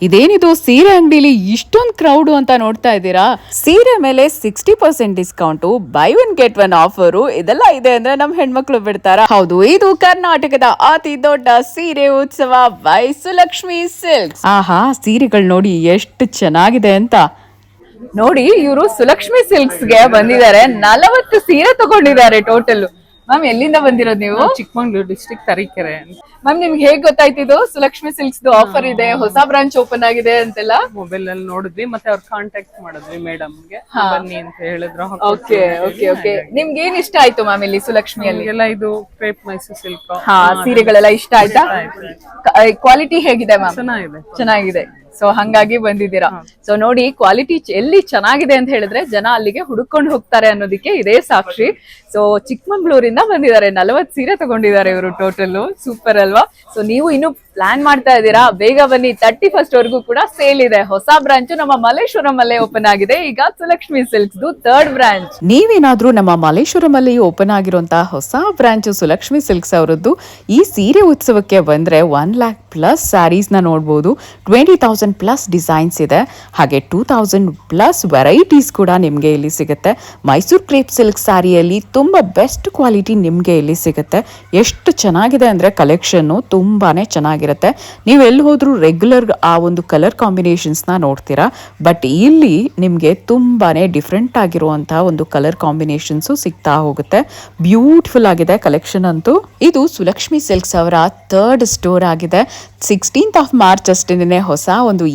ಇದೇನಿದು ಸೀರೆ ಅಂಗಡಿಲಿ ಇಷ್ಟೊಂದು ಕ್ರೌಡ್ ಅಂತ ನೋಡ್ತಾ ಇದ್ದೀರಾ? ಸೀರೆ ಮೇಲೆ 60% discount, by one get one offer ಇದೆಲ್ಲ ಇದೆ ಅಂದ್ರೆ ನಮ್ ಹೆಣ್ಮಕ್ಳು ಬಿಡ್ತಾರ? ಹೌದು, ಇದು ಕರ್ನಾಟಕದ ಅತಿ ದೊಡ್ಡ ಸೀರೆ ಉತ್ಸವ ಬೈ ಸುಲಕ್ಷ್ಮಿ ಸಿಲ್ಕ್ಸ್. ಆಹಾ, ಸೀರೆಗಳು ನೋಡಿ ಎಷ್ಟು ಚೆನ್ನಾಗಿದೆ ಅಂತ. ನೋಡಿ, ಇವರು ಸುಲಕ್ಷ್ಮಿ ಸಿಲ್ಕ್ಸ್ ಗೆ ಬಂದಿದ್ದಾರೆ. 40 ಸೀರೆ ತಗೊಂಡಿದ್ದಾರೆ ಟೋಟಲ್. ಮ್ಯಾಮ್, ಎಲ್ಲಿಂದ ಬಂದಿರೋದು ನೀವು? ಚಿಕ್ಕಮಂಗ್ಳೂರು ಡಿಸ್ಟ್ರಿಕ್ಟ್ ತರೀಕೆರೆ. ಮ್ಯಾಮ್, ನಿಮ್ಗೆ ಹೇಗ್ ಗೊತ್ತಾಯ್ತಿದ್ದು ಸುಲಕ್ಷ್ಮಿ ಸಿಲ್ಕ್ಸ್ ಆಫರ್ ಇದೆ, ಹೊಸ ಬ್ರಾಂಚ್ ಓಪನ್ ಆಗಿದೆ ಅಂತೆಲ್ಲ? ಮೊಬೈಲ್ ಅಲ್ಲಿ ನೋಡಿದ್ವಿ, ಮತ್ತೆ ಅವ್ರು ಕಾಂಟ್ಯಾಕ್ಟ್ ಮಾಡಿದ್ವಿ ಮೇಡಮ್ಗೆ, ಬನ್ನಿ ಅಂತ ಹೇಳಿದ್ರು. Okay okay okay. ನಿಮ್ಗೆ ಏನ್ ಇಷ್ಟ ಆಯ್ತು ಮ್ಯಾಮ್ ಇಲ್ಲಿ ಸುಲಕ್ಷ್ಮಿಯಲ್ಲಿ? ಎಲ್ಲ ಇದು ಕ್ರೇಪ್ ಮೈಸೂರು ಸಿಲ್ಕ್ ಸೀರೆಗಳೆಲ್ಲ ಇಷ್ಟ ಆಯ್ತಾ? ಕ್ವಾಲಿಟಿ ಹೇಗಿದೆ ಮ್ಯಾಮ್? ಚೆನ್ನಾಗಿದೆ. ಚೆನ್ನಾಗಿದೆ. ಸೊ ಹಂಗಾಗಿ ಬಂದಿದ್ದೀರಾ. ಸೊ ನೋಡಿ, ಕ್ವಾಲಿಟಿ ಎಲ್ಲಿ ಚೆನ್ನಾಗಿದೆ ಅಂತ ಹೇಳಿದ್ರೆ ಜನ ಅಲ್ಲಿಗೆ ಹುಡುಕೊಂಡು ಹೋಗ್ತಾರೆ ಅನ್ನೋದಕ್ಕೆ ಇದೇ ಸಾಕ್ಷಿ. ಸೊ ಚಿಕ್ಕಮಂಗ್ಳೂರಿಂದ ಬಂದಿದ್ದಾರೆ, 40 ಸೀರೆ ತಗೊಂಡಿದ್ದಾರೆ ಇವರು ಟೋಟಲ್. ಸೂಪರ್ ಅಲ್ವಾ? ಸೊ ನೀವು ಇನ್ನು ಪ್ಲಾನ್ ಮಾಡ್ತಾ ಇದ್ದೀರಾ? ಬೇಗ ಬನ್ನಿ, 31st ವರೆಗೂ ಕೂಡ ಸೇಲ್ ಇದೆ. ಹೊಸ ಬ್ರಾಂಚ್ ನಮ್ಮ ಮಲ್ಲೇಶ್ವರಂ ಅಲ್ಲೇ ಓಪನ್ ಆಗಿದೆ ಈಗ, ಸುಲಕ್ಷ್ಮಿ ಸಿಲ್ಕ್ಸ್ 3rd ಬ್ರಾಂಚ್. ನೀವೇನಾದ್ರೂ ನಮ್ಮ ಮಲ್ಲೇಶ್ವರಂ ಅಲ್ಲಿ ಓಪನ್ ಆಗಿರುವಂತಹ ಹೊಸ ಬ್ರಾಂಚ್ ಸುಲಕ್ಷ್ಮಿ ಸಿಲ್ಕ್ಸ್ ಅವರದ್ದು ಈ ಸೀರೆ ಉತ್ಸವಕ್ಕೆ ಬಂದ್ರೆ 1 lakh ಪ್ಲಸ್ ಸ್ಯಾರೀಸ್ ನ ನೋಡಬಹುದು. 20,000 ಪ್ಲಸ್ ಡಿಸೈನ್ಸ್ ಇದೆ, ಹಾಗೆ 2,000 ಪ್ಲಸ್ ವೆರೈಟೀಸ್ ಕೂಡ ನಿಮ್ಗೆ ಇಲ್ಲಿ ಸಿಗುತ್ತೆ. ಮೈಸೂರು ಕ್ರೇಪ್ ಸಿಲ್ಕ್ ಸ್ಯಾರಿಯಲ್ಲಿ ತುಂಬಾ ಬೆಸ್ಟ್ ಕ್ವಾಲಿಟಿ ನಿಮ್ಗೆ ಇಲ್ಲಿ ಸಿಗುತ್ತೆ. ಎಷ್ಟು ಚೆನ್ನಾಗಿದೆ ಅಂದ್ರೆ ಕಲೆಕ್ಷನ್ ತುಂಬಾನೇ ಚೆನ್ನಾಗಿರುತ್ತೆ. ನೀವು ಎಲ್ಲಿ ಹೋದ್ರೂ ರೆಗ್ಯುಲರ್ ಆ ಒಂದು ಕಲರ್ ಕಾಂಬಿನೇಷನ್ಸ್ ನ ನೋಡ್ತೀರಾ, ಬಟ್ ಇಲ್ಲಿ ನಿಮ್ಗೆ ತುಂಬಾನೇ ಡಿಫ್ರೆಂಟ್ ಆಗಿರುವಂತಹ ಒಂದು ಕಲರ್ ಕಾಂಬಿನೇಷನ್ಸ್ ಸಿಗ್ತಾ ಹೋಗುತ್ತೆ. ಬ್ಯೂಟಿಫುಲ್ ಆಗಿದೆ ಕಲೆಕ್ಷನ್ ಅಂತೂ. ಇದು ಸುಲಕ್ಷ್ಮಿ ಸಿಲ್ಕ್ಸ್ ಅವರ 3rd ಸ್ಟೋರ್ ಆಗಿದೆ. 16th of March ಅಷ್ಟೇನೆ ಹೊಸ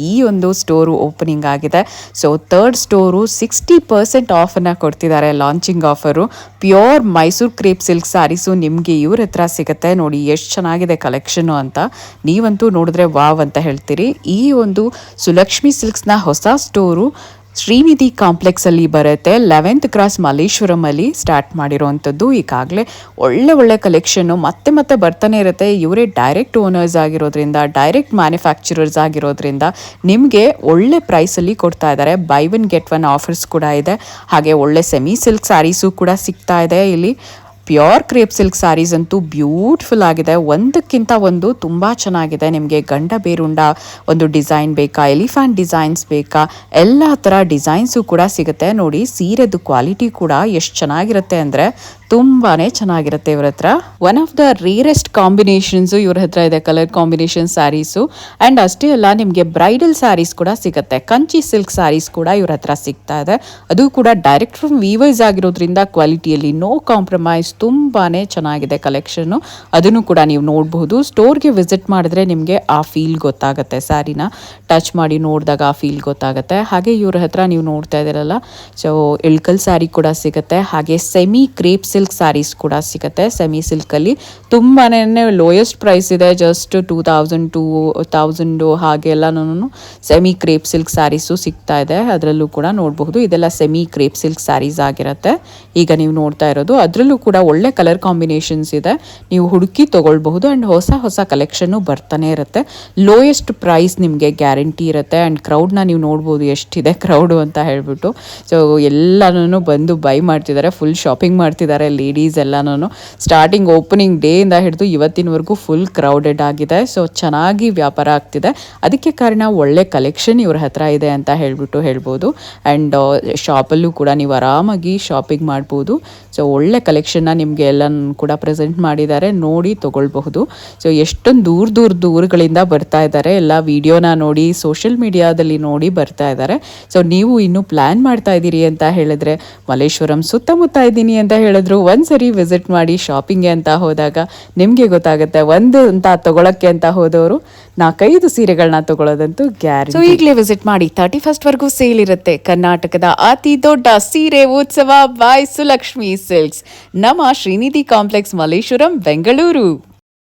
ಈ ಒಂದು ಸ್ಟೋರು ಓಪನಿಂಗ್ ಆಗಿದೆ. ಸೊ 3rd ಸ್ಟೋರು 60% ಆಫ್ ಅನ್ನ ಕೊಡ್ತಿದ್ದಾರೆ, launching offer. Pure Mysore crepe silk sarees ನಿಮ್ಗೆ ಇವ್ರ ಹತ್ರ ಸಿಗುತ್ತೆ. ನೋಡಿ ಎಷ್ಟು ಚೆನ್ನಾಗಿದೆ ಕಲೆಕ್ಷನ್ ಅಂತ, ನೀವಂತೂ ನೋಡಿದ್ರೆ ವಾವ್ ಅಂತ ಹೇಳ್ತೀರಿ. ಈ ಒಂದು ಸುಲಕ್ಷ್ಮಿ ಸಿಲ್ಕ್ಸ್ ನ ಹೊಸ ಸ್ಟೋರು ಶ್ರೀನಿಧಿ ಕಾಂಪ್ಲೆಕ್ಸ್ ಅಲ್ಲಿ ಬರುತ್ತೆ. 11th ಕ್ರಾಸ್ ಮಲ್ಲೇಶ್ವರಂ ಅಲ್ಲಿ ಸ್ಟಾರ್ಟ್ ಮಾಡಿರುವಂಥದ್ದು. ಈಗಾಗಲೇ ಒಳ್ಳೆ ಕಲೆಕ್ಷನ್ ಮತ್ತೆ ಮತ್ತೆ ಬರ್ತಾನೆ ಇರುತ್ತೆ. ಇವರೇ ಡೈರೆಕ್ಟ್ ಓನರ್ಸ್ ಆಗಿರೋದ್ರಿಂದ, ಡೈರೆಕ್ಟ್ ಮ್ಯಾನುಫ್ಯಾಕ್ಚರರ್ಸ್ ಆಗಿರೋದ್ರಿಂದ ನಿಮಗೆ ಒಳ್ಳೆ ಪ್ರೈಸ್ ಅಲ್ಲಿ ಕೊಡ್ತಾ ಇದ್ದಾರೆ. By one get one offers ಕೂಡ ಇದೆ. ಹಾಗೆ ಒಳ್ಳೆ ಸೆಮಿ ಸಿಲ್ಕ್ ಸ್ಯಾರೀಸು ಕೂಡ ಸಿಗ್ತಾ ಇದೆ ಇಲ್ಲಿ. ಪ್ಯೂರ್ ಕ್ರೇಪ್ ಸಿಲ್ಕ್ ಸ್ಯಾರೀಸ್ ಅಂತೂ ಬ್ಯೂಟಿಫುಲ್ ಆಗಿದೆ, ಒಂದಕ್ಕಿಂತ ಒಂದು ತುಂಬ ಚೆನ್ನಾಗಿದೆ. ನಿಮಗೆ ಗಂಡ ಬೇರುಂಡ ಒಂದು ಡಿಸೈನ್ ಬೇಕಾ, ಎಲಿಫ್ಯಾಂಟ್ ಡಿಸೈನ್ಸ್ ಬೇಕಾ, ಎಲ್ಲ ಥರ ಡಿಸೈನ್ಸು ಕೂಡ ಸಿಗುತ್ತೆ. ನೋಡಿ, ಸೀರೆದು ಕ್ವಾಲಿಟಿ ಕೂಡ ಎಷ್ಟು ಚೆನ್ನಾಗಿರುತ್ತೆ ಅಂದರೆ ತುಂಬಾನೇ ಚೆನ್ನಾಗಿರುತ್ತೆ ಇವ್ರ ಹತ್ರ. One of the rarest combinations ಇವ್ರ ಹತ್ರ ಇದೆ, ಕಲರ್ ಕಾಂಬಿನೇಷನ್ ಸ್ಯಾರೀಸು. ಅಂಡ್ ಅಷ್ಟೇ ಅಲ್ಲ, ನಿಮಗೆ ಬ್ರೈಡಲ್ ಸ್ಯಾರೀಸ್ ಕೂಡ ಸಿಗುತ್ತೆ. ಕಂಚಿ ಸಿಲ್ಕ್ ಸ್ಯಾರೀಸ್ ಕೂಡ ಇವ್ರ ಹತ್ರ ಸಿಗ್ತಾ ಇದೆ. ಅದು ಕೂಡ ಡೈರೆಕ್ಟ್ ಫ್ರಮ್ ವೀವರ್ಸ್ ಆಗಿರೋದ್ರಿಂದ ಕ್ವಾಲಿಟಿಯಲ್ಲಿ ನೋ ಕಾಂಪ್ರಮೈಸ್. ತುಂಬಾನೇ ಚೆನ್ನಾಗಿದೆ ಕಲೆಕ್ಷನ್, ಅದನ್ನು ಕೂಡ ನೀವು ನೋಡಬಹುದು. ಸ್ಟೋರ್ಗೆ ವಿಸಿಟ್ ಮಾಡಿದ್ರೆ ನಿಮಗೆ ಆ ಫೀಲ್ ಗೊತ್ತಾಗುತ್ತೆ, ಸ್ಯಾರಿನ ಟಚ್ ಮಾಡಿ ನೋಡಿದಾಗ ಆ ಫೀಲ್ ಗೊತ್ತಾಗುತ್ತೆ. ಹಾಗೆ ಇವ್ರ ಹತ್ರ ನೀವು ನೋಡ್ತಾ ಇದ್ದೀರಲ್ಲ, ಸೊ ಇಳ್ಕಲ್ ಸ್ಯಾರಿ ಕೂಡ ಸಿಗುತ್ತೆ. ಹಾಗೆ ಸೆಮಿ ಕ್ರೇಪ್ ಸಿಲ್ಕ್ ಸ್ಯಾರೀಸ್ ಕೂಡ ಸಿಗುತ್ತೆ. ಸೆಮಿ ಸಿಲ್ಕಲ್ಲಿ ತುಂಬಾನೇ ಲೋಯೆಸ್ಟ್ ಪ್ರೈಸ್ ಇದೆ, ಜಸ್ಟ್ 2,000 to 1,000 ಹಾಗೆ ಎಲ್ಲನೂ ಸೆಮಿ ಕ್ರೇಪ್ ಸಿಲ್ಕ್ ಸ್ಯಾರೀಸು ಸಿಗ್ತಾ ಇದೆ. ಅದರಲ್ಲೂ ಕೂಡ ನೋಡಬಹುದು, ಇದೆಲ್ಲ ಸೆಮಿ ಕ್ರೇಪ್ ಸಿಲ್ಕ್ ಸ್ಯಾರೀಸ್ ಆಗಿರುತ್ತೆ. ಈಗ ನೀವು ನೋಡ್ತಾ ಇರೋದು ಅದರಲ್ಲೂ ಕೂಡ ಒಳ್ಳೆ ಕಲರ್ ಕಾಂಬಿನೇಷನ್ಸ್ ಇದೆ, ನೀವು ಹುಡುಕಿ ತಗೊಳ್ಬಹುದು. ಅಂಡ್ ಹೊಸ ಕಲೆಕ್ಷನ್ ಬರ್ತಾನೆ ಇರುತ್ತೆ. ಲೋಯೆಸ್ಟ್ ಪ್ರೈಸ್ ನಿಮಗೆ ಗ್ಯಾರಂಟಿ ಇರುತ್ತೆ. ಅಂಡ್ ಕ್ರೌಡ್ನ ನೀವು ನೋಡ್ಬೋದು, ಎಷ್ಟಿದೆ ಕ್ರೌಡು ಅಂತ ಹೇಳ್ಬಿಟ್ಟು. ಸೊ ಎಲ್ಲನೂ ಬಂದು ಬೈ ಮಾಡ್ತಿದ್ದಾರೆ, ಫುಲ್ ಶಾಪಿಂಗ್ ಮಾಡ್ತಿದ್ದಾರೆ ಲೇಡೀಸ್ ಎಲ್ಲನೂ. ಸ್ಟಾರ್ಟಿಂಗ್ ಓಪನಿಂಗ್ ಡೇ ಇಂದ ಹಿಡಿದು ಇವತ್ತಿನವರೆಗೂ ಫುಲ್ ಕ್ರೌಡೆಡ್ ಆಗಿದೆ. ಸೊ ಚೆನ್ನಾಗಿ ವ್ಯಾಪಾರ ಆಗ್ತಿದೆ. ಅದಕ್ಕೆ ಕಾರಣ ಒಳ್ಳೆ ಕಲೆಕ್ಷನ್ ಇವ್ರ ಹತ್ರ ಇದೆ ಅಂತ ಹೇಳ್ಬೋದು. ಆ್ಯಂಡ್ ಶಾಪಲ್ಲೂ ಕೂಡ ನೀವು ಆರಾಮಾಗಿ ಶಾಪಿಂಗ್ ಮಾಡ್ಬೋದು. ಸೊ ಒಳ್ಳೆ ಕಲೆಕ್ಷನ್ನ ನಿಮಗೆ ಎಲ್ಲ ಕೂಡ ಪ್ರೆಸೆಂಟ್ ಮಾಡಿದ್ದಾರೆ, ನೋಡಿ ತಗೊಳ್ಬಹುದು. ಸೊ ಎಷ್ಟೊಂದು ದೂರಗಳಿಂದ ಬರ್ತಾ ಇದ್ದಾರೆ, ಎಲ್ಲ ವಿಡಿಯೋನ ನೋಡಿ ಸೋಷಿಯಲ್ ಮೀಡಿಯಾದಲ್ಲಿ ನೋಡಿ ಬರ್ತಾ ಇದ್ದಾರೆ. ಸೊ ನೀವು ಇನ್ನು ಪ್ಲಾನ್ ಮಾಡ್ತಾ ಇದ್ದೀರಿ ಅಂತ ಹೇಳಿದ್ರೆ, ಮಲ್ಲೇಶ್ವರಂ ಸುತ್ತಮುತ್ತ ಇದ್ದೀನಿ ಅಂತ ಹೇಳಿದ್ರು ಒಂದ್ಸರಿ ವಿಸಿಟ್ ಮಾಡಿ. ಶಾಪಿಂಗ್ಗೆ ಅಂತ ಹೋದಾಗ ನಿಮಗೆ ಗೊತ್ತಾಗುತ್ತೆ, ಒಂದು ಅಂತ ತಗೊಳಕ್ಕೆ ಅಂತ ಹೋದವರು 4-5 ಸೀರೆಗಳನ್ನ ತಗೊಳ್ಳೋದಂತೂ ಗ್ಯಾರಂಟಿ. ಸೊ ಈಗಲೇ ವಿಸಿಟ್ ಮಾಡಿ, 31st ವರೆಗೂ ಸೇಲ್ ಇರುತ್ತೆ. ಕರ್ನಾಟಕದ ಅತಿ ದೊಡ್ಡ ಸೀರೆ ಉತ್ಸವ ಬೈ ಸುಲಕ್ಷ್ಮಿ ಸಿಲ್ಕ್ಸ್, ನಮ್ಮ ಶ್ರೀನಿಧಿ ಕಾಂಪ್ಲೆಕ್ಸ್, ಮಲ್ಲೇಶ್ವರಂ, ಬೆಂಗಳೂರು.